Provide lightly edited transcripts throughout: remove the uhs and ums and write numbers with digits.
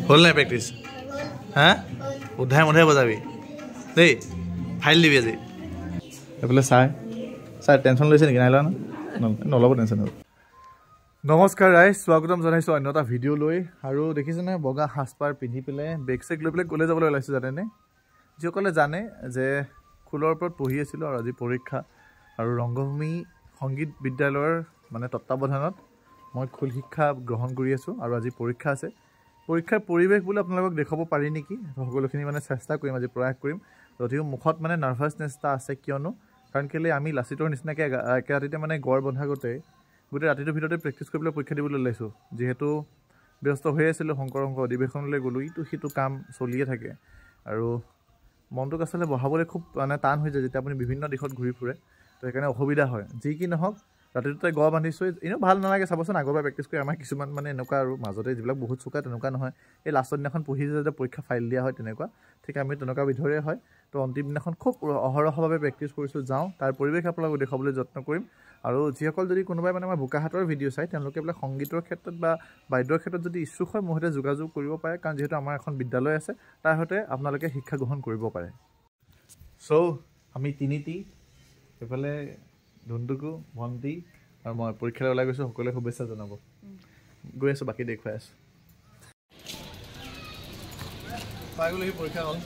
হ'ল নাই প্ৰেক্টিচ হা উধাই মুধাই বজাবি দেই ফাইল দিবি আজি এইফালে ছাৰ টেনশ্যন লৈছে নেকি নাই লোৱা নল'ব টেনশ্যন হ'ব নমস্কাৰ ৰাইজ স্বাগতম জনাইছোঁ অন্য এটা ভিডিঅ' লৈ আৰু দেখিছেনে বগা সাজপাৰ পিন্ধি পেলাই বেগ চেগ লৈ পেলাই ক'লে যাবলৈ ওলাইছোঁ জানেনে যিসকলে জানে যে খোলৰ ওপৰত পঢ়ি আছিলোঁ আৰু আজি পৰীক্ষা আৰু ৰংগভূমি সংগীত বিদ্যালয়ৰ মানে তত্ত্বাৱধানত মই খোল শিক্ষা গ্ৰহণ কৰি আছোঁ আৰু আজি পৰীক্ষা আছে পৰীক্ষাৰ পৰিৱেশ বোলে আপোনালোকক দেখাব পাৰি নেকি সকলোখিনি মানে চেষ্টা কৰিম আজি প্ৰয়াস কৰিম যদিও মুখত মানে নাৰ্ভাছনেছ এটা আছে কিয়নো কাৰণ কেলৈ আমি লাচিতৰ নিচিনাকৈ একে ৰাতিতে মানে গড় বন্ধা গোটেই ৰাতিটোৰ ভিতৰতে প্ৰেক্টিছ কৰিবলৈ পৰীক্ষা দিবলৈ ওলাইছোঁ যিহেতু ব্যস্ত হৈ আছিলোঁ শংকৰ অধিৱেশনলৈ গ'লোঁ ইটো সিটো কাম চলিয়ে থাকে আৰু মনটোক আচলতে বহাবলৈ খুব মানে টান হৈ যায় যেতিয়া আপুনি বিভিন্ন দিশত ঘূৰি ফুৰে তো সেইকাৰণে অসুবিধা হয় যি কি নহওক ৰাতিটোতে গড় বান্ধিছোঁ এনেও ভাল নালাগে চাবচোন আগৰ পৰা প্ৰেক্টিছ কৰি আমাৰ কিছুমান মানে এনেকুৱা আৰু মাজতে যিবিলাক বহুত চোকা তেনেকুৱা নহয় এই লাষ্টৰ দিনাখন পঢ়ি যেতিয়া পৰীক্ষা ফাইল দিয়া হয় তেনেকুৱা ঠিক আমি তেনেকুৱা বিধৰে হয় তো অন্তিম দিনাখন খুব অহৰহভাৱে প্ৰেক্টিছ কৰিছোঁ যাওঁ তাৰ পৰিৱেশ আপোনালোকক দেখুৱাবলৈ যত্ন কৰিম আৰু যিসকল যদি কোনোবাই মানে আমাৰ বোকাহাটৰ ভিডিঅ' চাই তেওঁলোকে বোলে সংগীতৰ ক্ষেত্ৰত বা বাদ্যৰ ক্ষেত্ৰত যদি ইচ্ছুক হয় মোৰ সৈতে যোগাযোগ কৰিব পাৰে কাৰণ যিহেতু আমাৰ এখন বিদ্যালয় আছে তাৰ সৈতে আপোনালোকে শিক্ষা গ্ৰহণ কৰিব পাৰে চ' আমি তিনিটি এইফালে ধুনটুকু ভণ্টি আৰু মই পৰীক্ষালৈ ওলাই গৈছোঁ সকলোৱে শুভেচ্ছা জনাব গৈ আছোঁ বাকী দেখুৱাই আছোঁ পাই গ'লো সি পৰীক্ষা হ'ল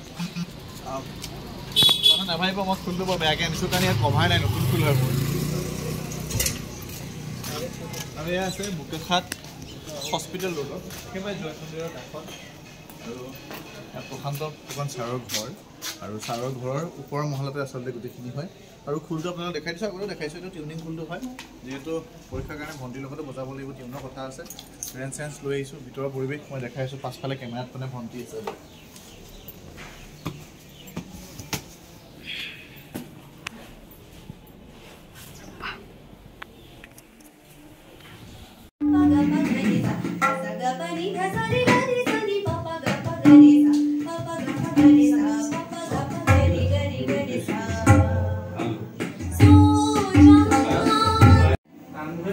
মানে নাভাবিব মই খোলটো বৰ বেয়াকৈ আনিছোঁ কাৰণ ইয়াত কভাৰ নাই নতুন খোল হয় মোৰ আৰু এয়া আছে বোকাখাট হস্পিটেল ৰোডত একেবাৰে জয় মন্দিৰৰ কাষত আৰু ইয়াত প্ৰশান্ত ফুকন ছাৰৰ ঘৰ আৰু ছাৰৰ ঘৰৰ ওপৰৰ মহলাতে আচলতে গোটেইখিনি হয় আৰু খোলটো আপোনালোক দেখাই দিছোঁ আগতেও দেখাইছোঁ এইটো টিউনিং খোলটো হয় যিহেতু পৰীক্ষাৰ কাৰণে ভণ্টিৰ লগতে বজাব লাগিব টিউনৰ কথা আছে ৰেঞ্জ চেঞ্জ লৈ আহিছোঁ ভিতৰৰ পৰিৱেশ মই দেখাইছোঁ পাছফালে কেমেৰাত মানে ভণ্টি আছে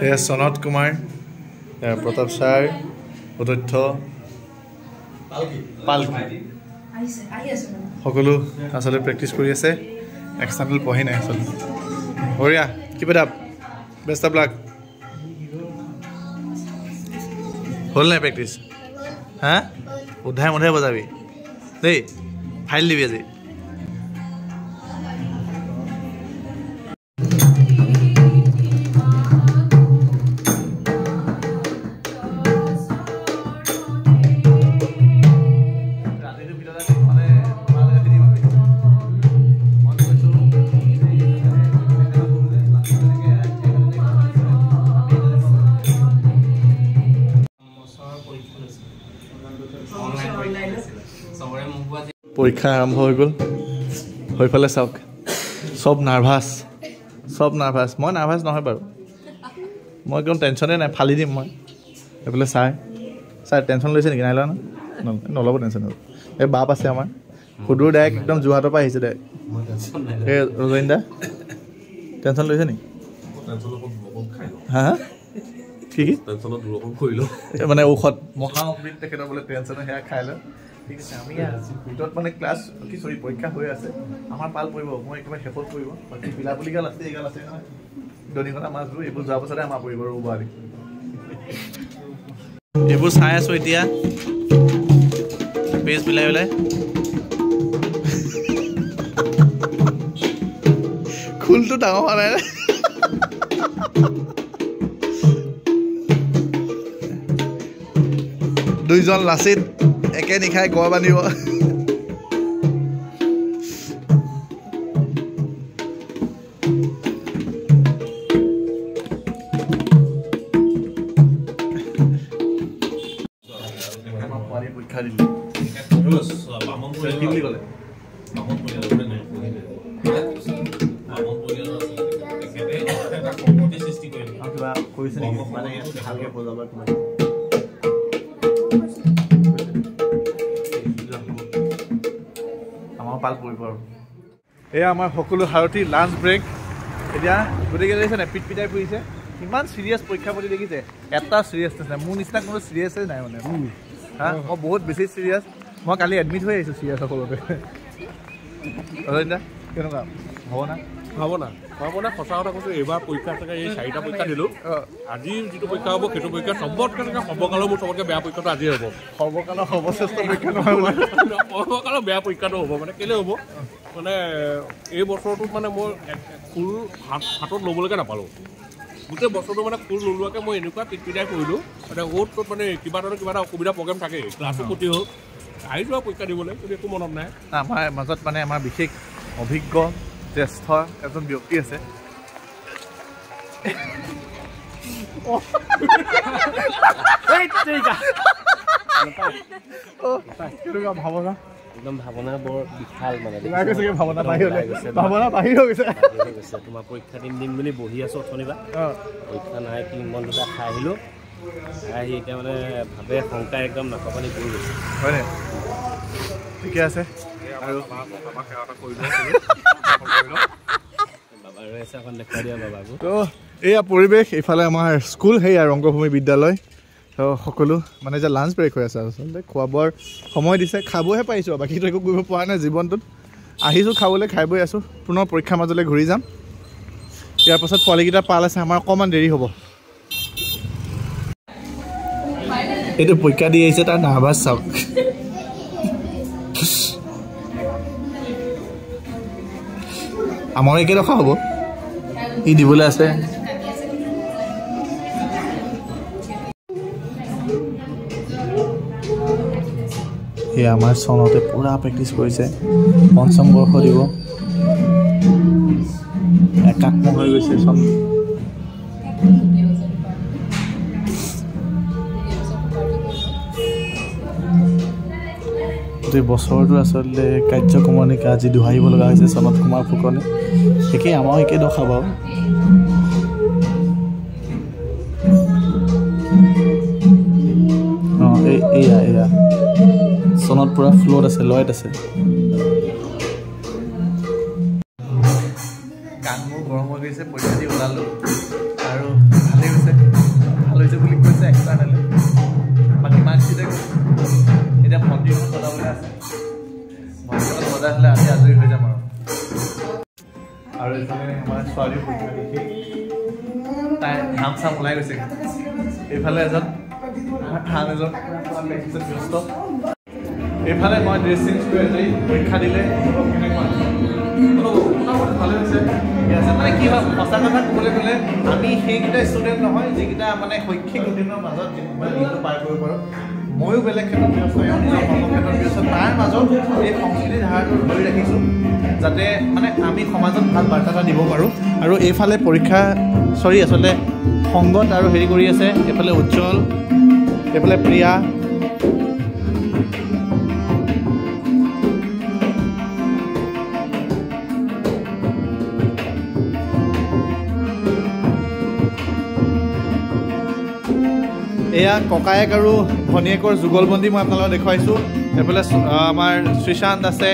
এয়া সনত কুমাৰ প্ৰতাপ ছাৰ অধ্যক্ষ পাল সকলো আচলতে প্ৰেক্টিছ কৰি আছে এক্সটাৰ্নেল পঢ়ি নাই আচলতে বঢ়িয়া keep it up best of luck হ'ল নাই প্ৰেক্টিছ হা উধাই মুধাই বজাবি দেই ফাইল দিবি আজি পৰীক্ষা আৰম্ভ হৈ গ'ল সেইফালে চাওক চব নাৰ্ভাছ মই নাৰ্ভাছ নহয় বাৰু মই একদম টেনশ্যনেই নাই ফালি দিম মই এইফালে ছাৰ টেনশ্যন লৈছে নেকি নাই লোৱা নল'ব টেনশ্যন হ'ব এই বাপ আছে আমাৰ সুদূৰ ডাইৰেক্ট একদম যোৰহাটৰ পৰা আহিছে ডাইৰেক্ট এই ৰজনী দা টেনশ্যন লৈছে নেকি হা কি মানে ঔষধ মহা অমৃত তেখেতৰ বোলে টেনশ্যনে সেয়া খাই লয় ঠিক আছে আমি ভিতৰত মানে ক্লাছ কি চৰি পৰীক্ষা হৈ আছে আমাৰ পাল পৰিব মই একেবাৰে শেষত পৰিব বাকী বিলাপুলিগাল আছে এইগাল আছে নহয় দনিকণা মাছবোৰ এইবোৰ যোৱাৰ পাছতে আমাৰ পৰিব ৰ'বাৰি এইবোৰ চাই আছোঁ এতিয়া পেজ মিলাই খোলটো ডাঙৰ হোৱা নাই দুইজন লাচিত একে নিশাই গড় বান্ধিব পৰীক্ষা দিলোঁ কিবা কৰিছে নেকি মানে ভালকৈ বজাব আমাৰ পাল পৰিব আৰু এয়া আমাৰ সকলো সাৰথী লাঞ্চ ব্ৰেক এতিয়া গতিকে দেখিছে নাই পিট পিটাই ফুৰিছে ইমান চিৰিয়াছ পৰীক্ষা প্ৰতি দেখিছে এটা চিৰিয়াছনেছ নাই মোৰ নিচিনা কোনো চিৰিয়াছেই নাই মানে হা মই বহুত বেছি চিৰিয়াছ মই কালি এডমিট হৈ আহিছোঁ চিৰিয়াছ সকলোতে কেনেকুৱা হ'ব না সঁচা কথা কৈছোঁ এইবাৰ পৰীক্ষা চাগে এই 4টা পৰীক্ষা দিলোঁ আজি যিটো পৰীক্ষা হ'ব সেইটো পৰীক্ষা চবতকৈ সৰ্বকালৰ মোৰ চবতকৈ বেয়া পৰীক্ষাটো আজি হ'ব সৰ্বকালৰ সৰ্বশ্ৰেষ্ঠ পৰীক্ষা নহয় সৰ্বকালৰ বেয়া পৰীক্ষাটো হ'ব মানে কেলৈ হ'ব মানে এই বছৰটোত মানে মই ফুল হাতত ল'বলৈকে নাপালোঁ গোটেই বছৰটো মানে ফুল নোলোৱাকৈ মই এনেকুৱা পিটপিটাই কৰিলোঁ মানে অ'ত ত'ত মানে কিবা এটা অসুবিধা প্ৰগ্ৰেম থাকেই ক্লাছো ক্ষতি হ'ল আহিছোঁ আৰু পৰীক্ষা দিবলৈ কিন্তু একো মনত নাই আমাৰ মাজত মানে আমাৰ বিশেষ অভিজ্ঞ জ্যেষ্ঠ এজন ব্যক্তি আছে ভাৱনা একদম ভাৱনা বৰ বিশাল মানে ভাৱনা বাহিৰ হৈ গৈছে তোমাৰ পৰীক্ষা দিম বুলি বহি আছোঁ অথনিবা পৰীক্ষা নাই 3 মান দুটা খাই আহিলোঁ আহি এতিয়া মানে ভাবে শংকাই একদম নাকৰ পানী পৰি গৈছে হয়নে ঠিকে আছে আৰু তো এয়া পৰিৱেশ এইফালে আমাৰ স্কুল সেয়া ৰংগভূমি বিদ্যালয় তো সকলো মানে যে লাঞ্চ ব্ৰেক হৈ আছে আচলতে খোৱা বোৱাৰ সময় দিছে খাবহে পাৰিছোঁ বাকীটো একো কৰিব পৰা নাই জীৱনটোত আহিছোঁ খাবলৈ খাই বৈ আছোঁ পুনৰ পৰীক্ষাৰ মাজলৈ ঘূৰি যাম ইয়াৰ পাছত পোৱালিকেইটা পাল আছে আমাৰ অকণমান দেৰি হ'ব এইটো পৰীক্ষা দি আহিছে তাৰ নাৰ্ভাছ চাওক আমাৰ একেডোখৰ হ'ব ই দিবলৈ আছে এই আমাৰ চনতে পুৰা প্ৰেক্টিচ কৰিছে 5ম বৰ্ষ দিব একাত্ম হৈ গৈছে চন গোটেই বছৰটো আচলতে কাৰ্যক্ৰমণিকা আজি দোহাৰিব লগা হৈছে চনত কুমাৰ ফুকনে একেই আমাৰ একে দখা বাৰু অঁ এয়া চনত পুৰা ফ্ল'ত আছে লয়ত আছে কাণবোৰ গৰম হৈ গৈছে পৰীক্ষা দি ওলালোঁ আৰু ভালেই হৈছে ভাল হৈছে বুলি কৈছে এক্সটাৰ্নেলে বাকী মাৰ্কশ্বিটে এতিয়া ভণ্টিখন বজাবলৈ আছে ভণ্টিখন বজাই হ'লে আজি আজৰি হৈ যাম আৰু এইফালে আমাৰ ছোৱালীৰ পৰীক্ষা দেখি তাই ঘাম চাম ওলাই গৈছে এইফালে এজন আন এজন ব্যস্ত এইফালে মই ড্ৰেছ চেঞ্জ কৰি আজৰি পৰীক্ষা দিলে কেনেকুৱা ভালে হৈছে ঠিকে আছে মানে কি হয় সঁচা কথা ক'বলৈ গ'লে আমি সেইকেইটা ষ্টুডেণ্ট নহয় যিকেইটা মানে শৈক্ষিক ৰুটিনৰ মাজত দিনটো পাৰ কৰিব পাৰোঁ ময়ো বেলেগ ক্ষেত্ৰত ব্যস্ত নিজৰ কৰ্মক্ষেত্ৰত ব্যস্ত তাৰ মাজত এই সংস্কৃতিৰ ধাৰাটো ধৰি ৰাখিছোঁ যাতে মানে আমি সমাজত ভাল বাৰ্তা এটা দিব পাৰোঁ আৰু এইফালে পৰীক্ষা আচলতে সংগত আৰু হেৰি কৰি আছে এইফালে উজ্জ্বল এইফালে প্ৰিয়া এয়া ককায়েক আৰু ভনীয়েকৰ যুগলবন্দী মই আপোনালোকক দেখুৱাইছোঁ এইফালে আমাৰ শ্ৰীশান্ত আছে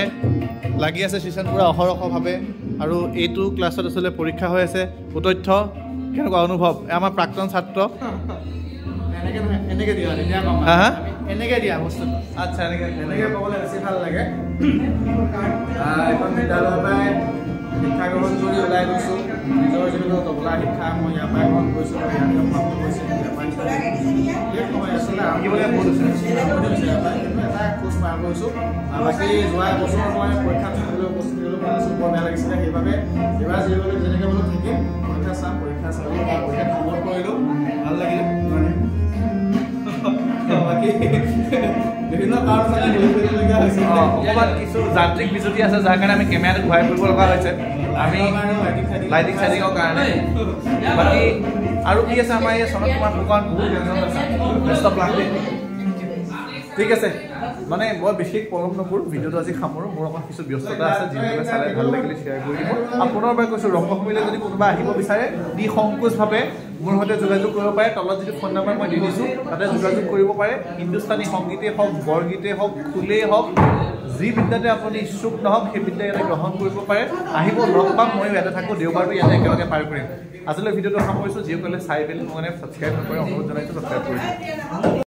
লাগি আছে শ্ৰীশান্ত পুৰা অহৰহভাৱে আৰু এইটো ক্লাছত আচলতে পৰীক্ষা হৈ আছে উতথ্য কেনেকুৱা অনুভৱ আমাৰ প্ৰাক্তন ছাত্ৰ এনেকৈ দিয়া এনেকৈ দিয়া বস্তুটো আচ্ছা এনেকৈ ক'বলৈ বেছি ভাল লাগে এখন বিদ্যালয়ৰ পৰাই শিক্ষা গ্ৰহণ কৰি ওলাই গৈছোঁ নিজৰ যিটো তবলা শিক্ষা মই ইয়াৰ পৰাই গ্ৰহণ কৰিছোঁ ইয়াৰ সমাপ্ত কৰিছোঁ সময় আচলতে আঁকিবলৈ বহুত এটা খোজ পাৰ কৰিছোঁ বাকী যোৱা বছৰ মই পৰীক্ষা থাকিবলৈ উপস্থিত হ'লোঁ বৰ বেয়া লাগিছিলে সেইবাবে এইবাৰ যিহেতু যেনেকৈ বোলো থাকিম পৰীক্ষা চাম পৰীক্ষা চালোঁ পৰীক্ষা খবৰ কৰিলোঁ ভাল লাগিলে বাকী বিভিন্ন কাৰণ কৰিবলগীয়া হৈছে অকণমান কিছু যান্ত্ৰিক বিজুতি আছে যাৰ কাৰণে আমি কেমেৰাটো ঘূৰাই ফুৰিব লগা হৈছে আমি লাইটিং চাইটিঙৰ কাৰণে বাকী আৰু কি আছে আমাৰ এই চনত কুমাৰ ফুকন বহুত টেনশ্যন আছে ব্যস্ত প্লান্টে ঠিক আছে মানে বৰ বিশেষ পলম নকৰোঁ ভিডিঅ'টো আজি সামৰোঁ মোৰ অকণ কিছু ব্যস্ততা আছে যিসকলে চালে ভাল লাগিলে শ্বেয়াৰ কৰি দিব আৰু পুনৰবাৰ কৈছোঁ ৰংগভূমিলৈ যদি কোনোবা আহিব বিচাৰে নিসংকোচভাৱে মোৰ সৈতে যোগাযোগ কৰিব পাৰে তলত যিটো ফোন নম্বৰ মই দি দিছোঁ তাতে যোগাযোগ কৰিব পাৰে হিন্দুস্তানী সংগীতেই হওক বৰগীতেই হওক খোলেই হওক যি বিদ্যাতে আপুনি ইচ্ছুক নহওক সেই বিদ্যা ইয়াতে গ্ৰহণ কৰিব পাৰে আহিব লগ পাম মই ইয়াতে থাকোঁ দেওবাৰটো ইয়াতে একেলগে পাৰ কৰিম আজিলৈ ভিডিঅ'টো সামৰিছোঁ যিসকলে চাই পেলাই মানে ছাবস্ক্ৰাইব নকৰে অনুৰোধ জনাইছোঁ ছাবস্ক্ৰাইব কৰি